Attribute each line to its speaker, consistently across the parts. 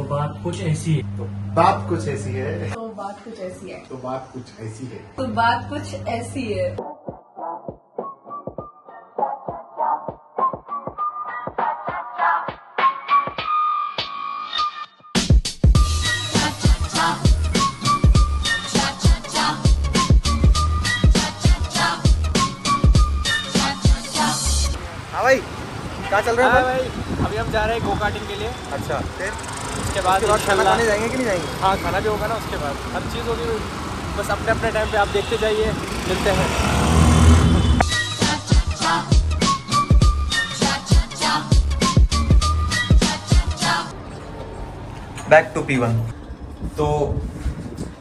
Speaker 1: बात कुछ ऐसी है।
Speaker 2: तो बात कुछ ऐसी है।
Speaker 3: तो बात कुछ ऐसी है।
Speaker 2: तो बात कुछ ऐसी है।
Speaker 3: तो बात कुछ ऐसी है।
Speaker 4: हाँ भाई, क्या चल रहा है
Speaker 5: भाई? अभी हम जा रहे हैं गो कार्टिंग के लिए।
Speaker 4: अच्छा, फिर
Speaker 5: उसके बाद
Speaker 4: खाना
Speaker 5: इंशाल्लाह
Speaker 4: खाने जाएंगे कि नहीं जाएंगे?
Speaker 5: हाँ, खाना भी होगा ना। उसके बाद हर चीज़ होगी। बस अपने अपने टाइम पे आप देखते जाइए, मिलते हैं।
Speaker 4: Back to P1। तो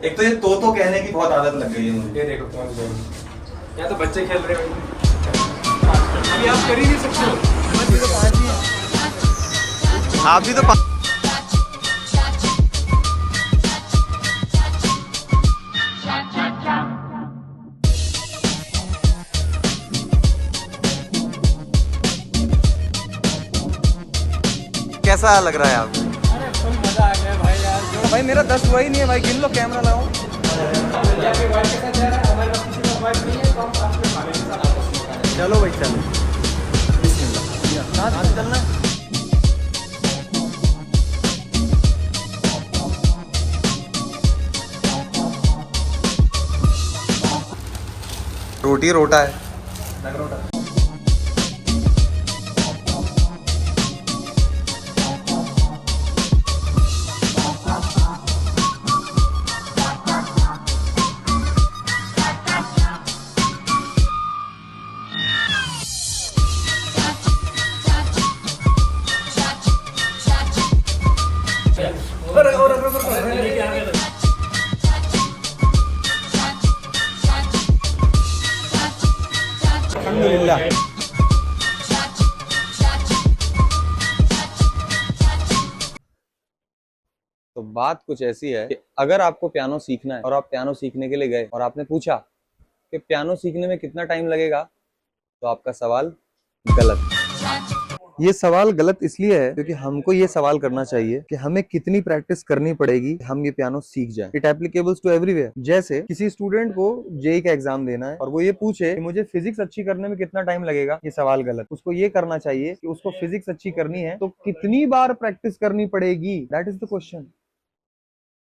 Speaker 4: एक तो ये तो कहने की बहुत आदत लग गई है मुझे।
Speaker 5: ये देखो कौन जाएंगे। यहाँ तो बच्चे खेल रहे हैं। अभी आप कर ही नहीं सकते हो।
Speaker 4: आप भी तो कैसा लग रहा है आपको?
Speaker 5: अरे फुल मज़ा आ गया भाई यार।
Speaker 4: भाई मेरा 10 हुआ ही नहीं है भाई, गिन लो, कैमरा लगाओ।
Speaker 5: आपके वाइफ के साथ जा रहा है, हमारे पास किसी का वाइफ नहीं है, तो हम साथ में खा लेंगे।
Speaker 4: चलो भाई चलो, बिस्मिल्लाह। कहाँ से चलना है? रोटी रोटा है। अल्हम्दुलिल्लाह। तो बात कुछ ऐसी है कि अगर आपको पियानो सीखना है और आप पियानो सीखने के लिए गए और आपने पूछा कि पियानो सीखने में कितना टाइम लगेगा, तो आपका सवाल गलत। ये सवाल गलत इसलिए है क्योंकि हमको ये सवाल करना चाहिए कि हमें कितनी प्रैक्टिस करनी पड़ेगी हम ये पियानो सीख जाए। It applicables to everywhere. जैसे किसी स्टूडेंट को जेईई का एग्जाम देना है और वो ये पूछे कि मुझे फिजिक्स अच्छी करने में कितना टाइम लगेगा, ये सवाल गलत। उसको ये करना चाहिए कि उसको फिजिक्स अच्छी करनी है तो कितनी बार प्रैक्टिस करनी पड़ेगी, दैट इज द क्वेश्चन।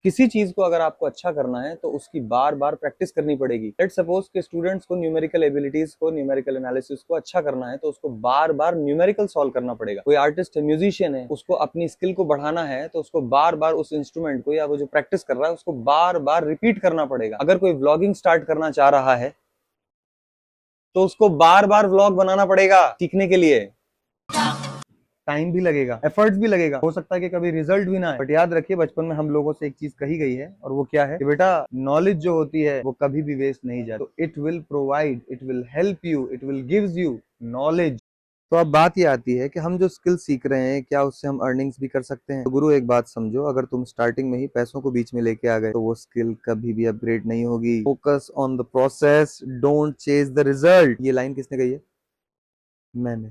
Speaker 4: किसी चीज को अगर आपको अच्छा करना है तो उसकी बार बार प्रैक्टिस करनी पड़ेगी। लेट्स सपोज के स्टूडेंट्स को न्यूमेरिकल एबिलिटीज को, न्यूमेरिकल एनालिसिस को अच्छा करना है तो उसको बार बार न्यूमेरिकल सॉल्व करना पड़ेगा। कोई आर्टिस्ट है, म्यूजिशियन है, उसको अपनी स्किल को बढ़ाना है तो उसको बार बार उस इंस्ट्रूमेंट को या वो जो प्रैक्टिस कर रहा है उसको बार बार रिपीट करना पड़ेगा। अगर कोई व्लॉगिंग स्टार्ट करना चाह रहा है तो उसको बार बार व्लॉग बनाना पड़ेगा। सीखने के लिए टाइम भी लगेगा, एफर्ट्स भी लगेगा, हो सकता है कि कभी रिजल्ट भी ना आए, बट याद रखिए बचपन में हम लोगों से एक चीज कही गई है और वो क्या है कि बेटा नॉलेज जो होती है वो कभी भी वेस्ट नहीं जाती। तो it will provide, it will help you, it will gives you knowledge. तो अब बात ये आती है कि हम जो स्किल सीख रहे हैं क्या उससे हम अर्निंग्स भी कर सकते हैं? तो गुरु एक बात समझो, अगर तुम स्टार्टिंग में ही पैसों को बीच में लेके आ गए तो वो स्किल कभी भी अपग्रेड नहीं होगी। Focus on the process, don't chase the result. ये लाइन किसने कही है? मैंने।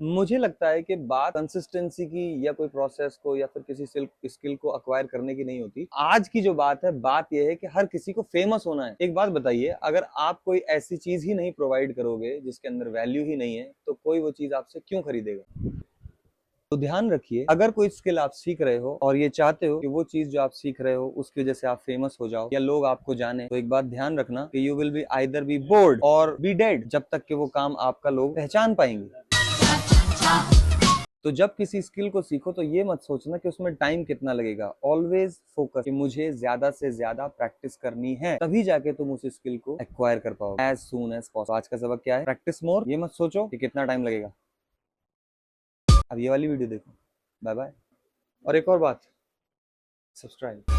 Speaker 4: मुझे लगता है कि बात कंसिस्टेंसी की या कोई प्रोसेस को या फिर किसी स्किल को अक्वायर करने की नहीं होती। आज की जो बात है, बात यह है कि हर किसी को फेमस होना है। एक बात बताइए, अगर आप कोई ऐसी चीज ही नहीं प्रोवाइड करोगे जिसके अंदर वैल्यू ही नहीं है तो कोई वो चीज आपसे क्यों खरीदेगा? तो ध्यान रखिए, अगर कोई स्किल आप सीख रहे हो और ये चाहते हो कि वो चीज जो आप सीख रहे हो उसकी वजह से आप फेमस हो जाओ या लोग आपको जाने, तो एक बात ध्यान रखना कि you will be either be bored और बी डेड, जब तक कि वो काम आपका लोग पहचान पाएंगे। तो जब किसी स्किल को सीखो तो ये मत सोचना कि उसमें टाइम कितना लगेगा। ऑलवेज फोकस कि मुझे ज्यादा से ज्यादा प्रैक्टिस करनी है, तभी जाके तुम उस स्किल को एक्वायर कर पाओ एज सून एज पॉसिबल। आज का सबक क्या है? Practice more. ये मत सोचो कि कितना टाइम लगेगा। अब ये वाली वीडियो देखो। Bye bye. और एक और बात, सब्सक्राइब।